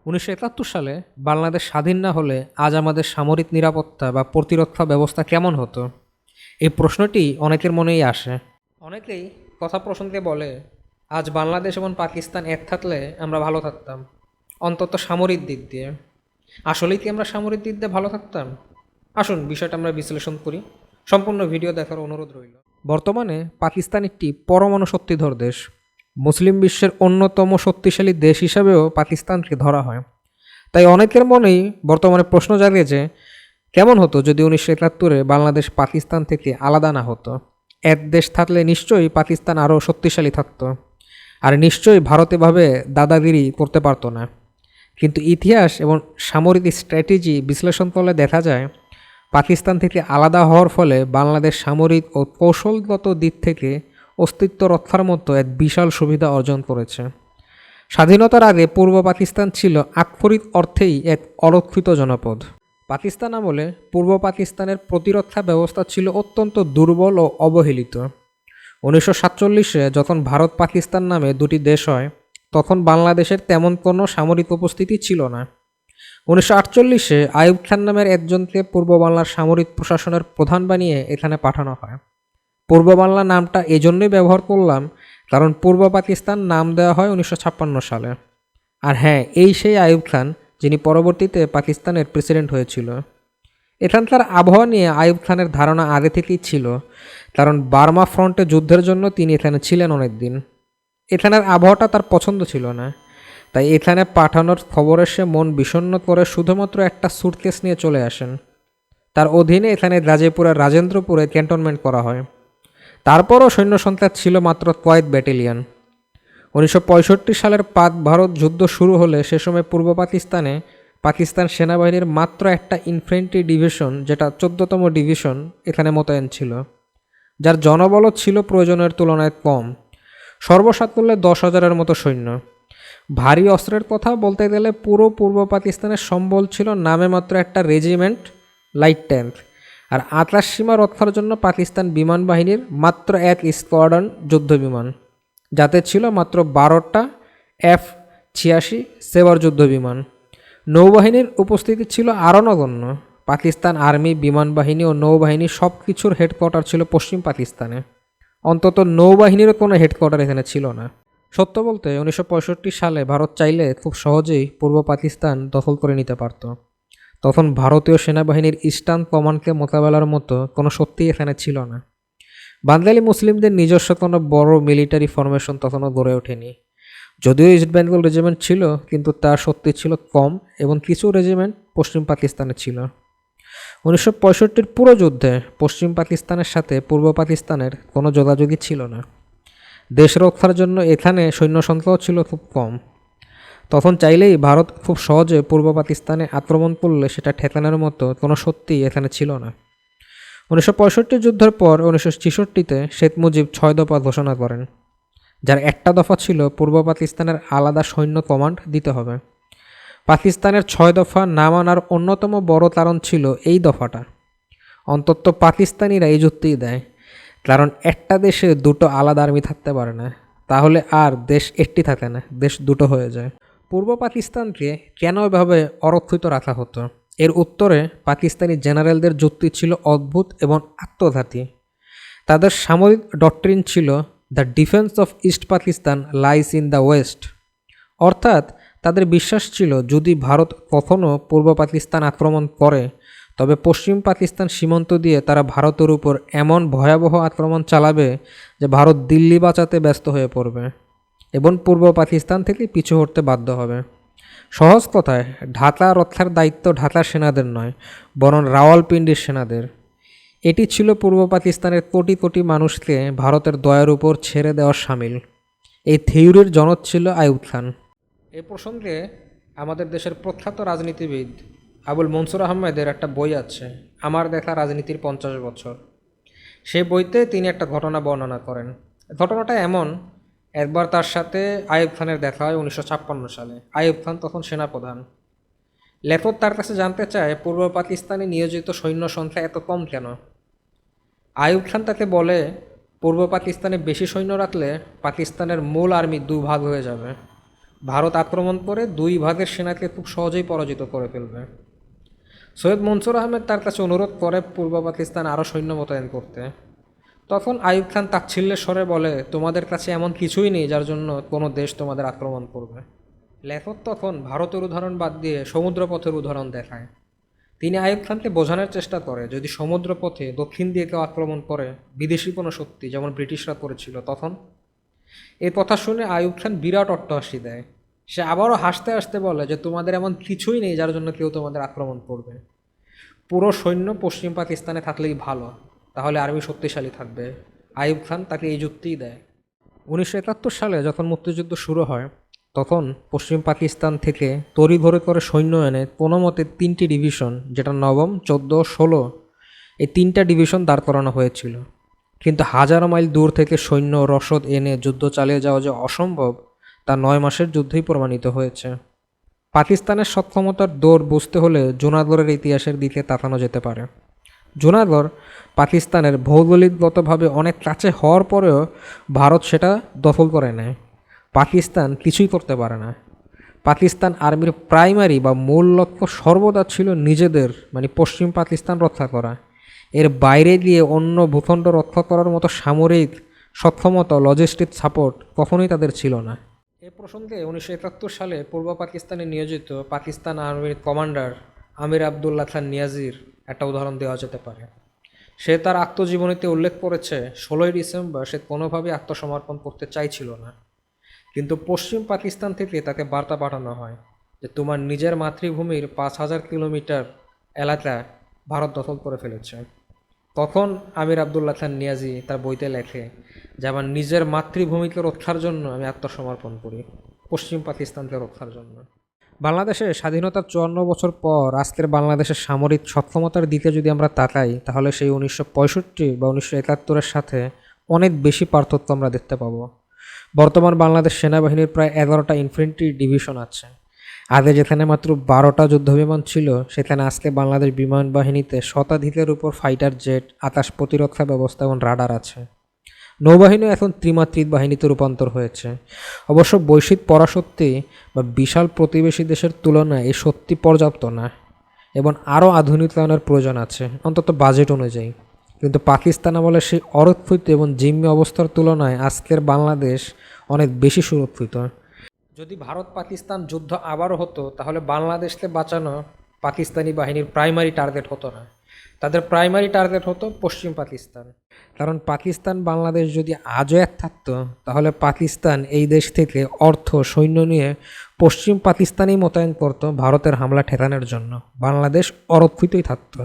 ১৯৭১ সালে বাংলাদেশ স্বাধীন না হলে আজ আমাদের সামরিক নিরাপত্তা বা প্রতিরক্ষা ব্যবস্থা কেমন হতো? এই প্রশ্নটি অনেকের মনেই আসে। অনেকেই কথা প্রসঙ্গে বলে, আজ বাংলাদেশ এবং পাকিস্তান এক থাকলে আমরা ভালো থাকতাম, অন্তত সামরিক দিক দিয়ে। আসলেই কি আমরা সামরিক দিক দিয়ে ভালো থাকতাম? আসুন বিষয়টা আমরা বিশ্লেষণ করি। সম্পূর্ণ ভিডিও দেখার অনুরোধ রইল। বর্তমানে পাকিস্তান একটি পরমাণু শক্তিধর দেশ। মুসলিম বিশ্বের অন্যতম শক্তিশালী দেশ হিসাবেও পাকিস্তানকে ধরা হয়। তাই অনেকের মনেই বর্তমানে প্রশ্ন জাগে যে কেমন হতো যদি ১৯৭১-এ বাংলাদেশ পাকিস্তান থেকে আলাদা না হতো। এক দেশ থাকলে নিশ্চয়ই পাকিস্তান আরও শক্তিশালী থাকতো, আর নিশ্চয়ই ভারত এভাবে দাদাগিরি করতে পারতো না। কিন্তু ইতিহাস এবং সামরিক স্ট্র্যাটেজি বিশ্লেষণ করলে দেখা যায়, পাকিস্তান থেকে আলাদা হওয়ার ফলে বাংলাদেশ সামরিক ও কৌশলগত দিক থেকে অস্তিত্ব রক্ষার মতো এক বিশাল সুবিধা অর্জন করেছে। স্বাধীনতার আগে পূর্ব পাকিস্তান ছিল আক্ষরিক অর্থেই এক অরক্ষিত জনপদ। পাকিস্তান আমলে পূর্ব পাকিস্তানের প্রতিরক্ষা ব্যবস্থা ছিল অত্যন্ত দুর্বল ও অবহেলিত। ১৯৪৭-এ যখন ভারত পাকিস্তান নামে দুটি দেশ হয়, তখন বাংলাদেশের তেমন কোনো সামরিক উপস্থিতি ছিল না। ১৯৪৮-এ আইয়ুব খান নামের একজনকে পূর্ব বাংলার সামরিক প্রশাসনের প্রধান বানিয়ে এখানে পাঠানো হয়। পূর্ব বাংলা নামটা এজন্যই ব্যবহার করলাম কারণ পূর্ব পাকিস্তান নাম দেওয়া হয় ১৯৫৬ সালে। আর হ্যাঁ, এই সেই আইয়ুব খান যিনি পরবর্তীতে পাকিস্তানের প্রেসিডেন্ট হয়েছিল। এখানকার আবহাওয়া নিয়ে আইয়ুব খানের ধারণা আগে থেকেই ছিল, কারণ বার্মা ফ্রন্টে যুদ্ধের জন্য তিনি এখানে ছিলেন অনেক দিন। এখানের আবহাওয়াটা তার পছন্দ ছিল না, তাই এখানে পাঠানোর খবরে সে মন বিষণ্ণ করে শুধুমাত্র একটা সুটকেস নিয়ে চলে আসেন। তার অধীনে এখানে গাজীপুরের রাজেন্দ্রপুরে ক্যান্টনমেন্ট করা হয়। তারপরও সৈন্য সংখ্যা ছিল মাত্র কয়েক ব্যাটালিয়ন। ১৯৬৫ সালের পাক ভারত যুদ্ধ শুরু হলে সে সময় পূর্ব পাকিস্তানে পাকিস্তান সেনাবাহিনীর মাত্র একটা ইনফ্যান্ট্রি ডিভিশন, যেটা ১৪তম ডিভিশন, এখানে মোতায়েন ছিল, যার জনবল ছিল প্রয়োজনের তুলনায় কম। সর্বসাকুল্যে ১০,০০০-এর মতো সৈন্য। ভারী অস্ত্রের কথা বলতে গেলে পুরো পূর্ব পাকিস্তানের সম্বল ছিল নামে মাত্র একটা রেজিমেন্ট লাইট ট্যাঙ্ক, আর আকাশ সীমা রক্ষার জন্য পাকিস্তান বিমান বাহিনীর মাত্র এক স্কোয়াড্রন যুদ্ধ বিমান, যাতে ছিল মাত্র ১২টা F-৮৬ সেবার যুদ্ধ বিমান। নৌবাহিনীর উপস্থিতি ছিল আরও নগণ্য। পাকিস্তান আর্মি, বিমান বাহিনী ও নৌবাহিনী সব কিছুর হেডকোয়ার্টার ছিল পশ্চিম পাকিস্তানে। অন্তত নৌবাহিনীরও কোনো হেডকোয়ার্টার এখানে ছিল না। সত্য বলতে ১৯৬৫ সালে ভারত চাইলে খুব সহজেই পূর্ব পাকিস্তান দখল করে নিতে পারত। তখন ভারতীয় সেনাবাহিনীর ইস্টার্ন কমান্ডকে মোকাবেলার মতো কোনো শক্তি এখানে ছিল না। বাঙালি মুসলিমদের নিজস্ব কোনো বড় মিলিটারি ফরমেশন তখনও গড়ে ওঠেনি। যদিও ইস্ট বেঙ্গল রেজিমেন্ট ছিল, কিন্তু তার শক্তি ছিল কম এবং কিছু রেজিমেন্ট পশ্চিম পাকিস্তানে ছিল। ১৯৬৫-র পুরো যুদ্ধে পশ্চিম পাকিস্তানের সাথে পূর্ব পাকিস্তানের কোনো যোগাযোগই ছিল না। দেশ রক্ষার জন্য এখানে সৈন্য সংখ্যাও ছিল খুব কম। তখন চাইলেই ভারত খুব সহজে পূর্ব পাকিস্তানে আক্রমণ করলে সেটা ঠেকানোর মতো কোনো শক্তি এখানে ছিল না। ১৯৬৫ যুদ্ধের পর ১৯৬৬-তে শেখ মুজিব ৬ দফা ঘোষণা করেন, যার একটা দফা ছিল পূর্ব পাকিস্তানের আলাদা সৈন্য কমান্ড দিতে হবে। পাকিস্তানের ৬ দফা না মানার অন্যতম বড় কারণ ছিল এই দফাটা। অন্তত পাকিস্তানিরা এই যুক্তিই দেয়, কারণ একটা দেশে দুটো আলাদা আর্মি থাকতে পারে না, তাহলে আর দেশ একটি থাকে না, দেশ দুটো হয়ে যায়। পূর্ব পাকিস্তানকে কেন এভাবে অরক্ষিত রাখা হতো? এর উত্তরে পাকিস্তানি জেনারেলদের যুক্তি ছিল অদ্ভুত এবং আত্মঘাতী। তাদের সামরিক ডক্ট্রিন ছিল the defence of east Pakistan lies in the West. অর্থাৎ তাদের বিশ্বাস ছিল যদি ভারত কখনও পূর্ব পাকিস্তান আক্রমণ করে, তবে পশ্চিম পাকিস্তান সীমান্ত দিয়ে তারা ভারতের উপর এমন ভয়াবহ আক্রমণ চালাবে যে ভারত দিল্লি বাঁচাতে ব্যস্ত হয়ে পড়বে এবং পূর্ব পাকিস্তান থেকে পিছু হটতে বাধ্য হবে। সহজ কথায়, ঢাকা রক্ষার দায়িত্ব ঢাকার সেনাদের নয়, বরং রাওয়ালপিন্ডির সেনাদের। এটি ছিল পূর্ব পাকিস্তানের কোটি কোটি মানুষকে ভারতের দয়ার উপর ছেড়ে দেওয়ার শামিল। এই থিওরির জনক ছিল আইয়ুব খান। এ প্রসঙ্গে আমাদের দেশের প্রখ্যাত রাজনীতিবিদ আবুল মনসুর আহমেদের একটা বই আছে, আমার দেখা রাজনীতির ৫০ বছর। সেই বইতে তিনি একটা ঘটনা বর্ণনা করেন। ঘটনাটা এমন, একবার তার সাথে আইয়ুব খানের দেখা হয় ১৯৫৬ সালে। আইয়ুব খান তখন সেনাপ্রধান। লেখক তার কাছে জানতে চায় পূর্ব পাকিস্তানে নিয়োজিত সৈন্য সংখ্যা এত কম কেন। আইয়ুব খান তাকে বলে, পূর্ব পাকিস্তানে বেশি সৈন্য রাখলে পাকিস্তানের মূল আর্মি দুভাগ হয়ে যাবে। ভারত আক্রমণ করে দুই ভাগের সেনাকে খুব সহজেই পরাজিত করে ফেলবে। সৈয়দ মনসুর আহমেদ তার কাছে অনুরোধ করে পূর্ব পাকিস্তান আরও সৈন্য মোতায়েন করতে। তখন আইয়ুব খান তাচ্ছিল্যের স্বরে বলে, তোমাদের কাছে এমন কিছুই নেই যার জন্য কোনো দেশ তোমাদের আক্রমণ করবে। লেখক তখন ভারতের উদাহরণ বাদ দিয়ে সমুদ্রপথের উদাহরণ দেখায়। তিনি আইয়ুব খানকে বোঝানোর চেষ্টা করে যদি সমুদ্রপথে দক্ষিণ দিয়ে কেউ আক্রমণ করে, বিদেশি কোনো শক্তি যেমন ব্রিটিশরা করেছিল তখন। এই কথা শুনে আইয়ুব খান বিরাট অট্টহাসি দেয়। সে আবারও হাসতে হাসতে বলে যে তোমাদের এমন কিছুই নেই যার জন্য কেউ তোমাদের আক্রমণ করবে। পুরো সৈন্য পশ্চিম পাকিস্তানে থাকলেই ভালো, তাহলে আর্মি শক্তিশালী থাকবে। আইয়ুব খান তাকে এই যুক্তিই দেয়। 1971 সালে যখন মুক্তিযুদ্ধ শুরু হয়, তখন পশ্চিম পাকিস্তান থেকে তড়িঘড়ি করে সৈন্য এনে কোনো মতে 3টি ডিভিশন, যেটা নবম, 14, 16, এই 3টা ডিভিশন দাঁড় করানো হয়েছিল। কিন্তু হাজার মাইল দূর থেকে সৈন্য রসদ এনে যুদ্ধ চালিয়ে যাওয়া যে অসম্ভব, তা 9 মাসের যুদ্ধেই প্রমাণিত হয়েছে। পাকিস্তানের সক্ষমতার দৌড় বুঝতে হলে জুনাগড়ের ইতিহাসের দিকে তাকানো যেতে পারে। জুনাগড় পাকিস্তানের ভৌগোলিকগতভাবে অনেক কাছে হওয়ার পরেও ভারত সেটা দখল করে নেয়। পাকিস্তান কিছুই করতে পারে না। পাকিস্তান আর্মির প্রাইমারি বা মূল লক্ষ্য সর্বদা ছিল নিজেদের মানে পশ্চিম পাকিস্তান রক্ষা করা। এর বাইরে গিয়ে অন্য ভূখণ্ড রক্ষা করার মতো সামরিক সক্ষমতা, লজিস্টিক সাপোর্ট কখনোই তাদের ছিল না। এ প্রসঙ্গে 1971 সালে পূর্ব পাকিস্তানে নিয়োজিত পাকিস্তান আর্মির কমান্ডার আমির আবদুল্লাহ খান নিয়াজির একটা উদাহরণ দেওয়া যেতে পারে। সে তার আত্মজীবনীতে উল্লেখ করেছে 16ই ডিসেম্বর সে কোনোভাবেই আত্মসমর্পণ করতে চাইছিল না, কিন্তু পশ্চিম পাকিস্তান থেকে তাকে বার্তা পাঠানো হয় যে তোমার নিজের মাতৃভূমির 5000 কিলোমিটার এলাকা ভারত দখল করে ফেলেছে। তখন আমির আবদুল্লাহ খান নিয়াজি তার বইতে লেখে যে আমার নিজের মাতৃভূমিকে রক্ষার জন্য আমি আত্মসমর্পণ করি, পশ্চিম পাকিস্তানকে রক্ষার জন্য। বাংলাদেশের স্বাধীনতার 54 বছর পর আজকের বাংলাদেশের সামরিক সক্ষমতার দিকে যদি আমরা তাকাই, তাহলে সেই 1965 বা 1971-এর সাথে অনেক বেশি পার্থক্য আমরা দেখতে পাবো। বর্তমান বাংলাদেশ সেনাবাহিনীর প্রায় 11টা ইনফ্যান্ট্রি ডিভিশন আছে। আগে যেখানে মাত্র 12টা যুদ্ধবিমান ছিল, সেখানে আজকে বাংলাদেশ বিমান বাহিনীতে শতাধিকের উপর ফাইটার জেট, আকাশ প্রতিরক্ষা ব্যবস্থা এবং রাডার আছে। নৌবাহিনীও এখন ত্রিমাত্রিক বাহিনীতে রূপান্তর হয়েছে। অবশ্য বৈশ্বিক পরাশক্তি বা বিশাল প্রতিবেশী দেশের তুলনায় এই শক্তি পর্যাপ্ত না এবং আরও আধুনিকায়নের প্রয়োজন আছে, অন্তত বাজেট অনুযায়ী। কিন্তু পাকিস্তান আমলে সেই অরক্ষিত এবং জিম্মি অবস্থার তুলনায় আজকের বাংলাদেশ অনেক বেশি সুরক্ষিত। যদি ভারত পাকিস্তান যুদ্ধ আবারও হতো, তাহলে বাংলাদেশকে বাঁচানো পাকিস্তানি বাহিনীর প্রাইমারি টার্গেট হতো না, তাদের প্রাইমারি টার্গেট হতো পশ্চিম পাকিস্তান। কারণ পাকিস্তান বাংলাদেশ যদি আজও এক থাকতো, তাহলে পাকিস্তান এই দেশ থেকে অর্থ, সৈন্য নিয়ে পশ্চিম পাকিস্তানেই মোতায়েন করতো ভারতের হামলা ঠেকানোর জন্য। বাংলাদেশ অরক্ষিতই থাকতো।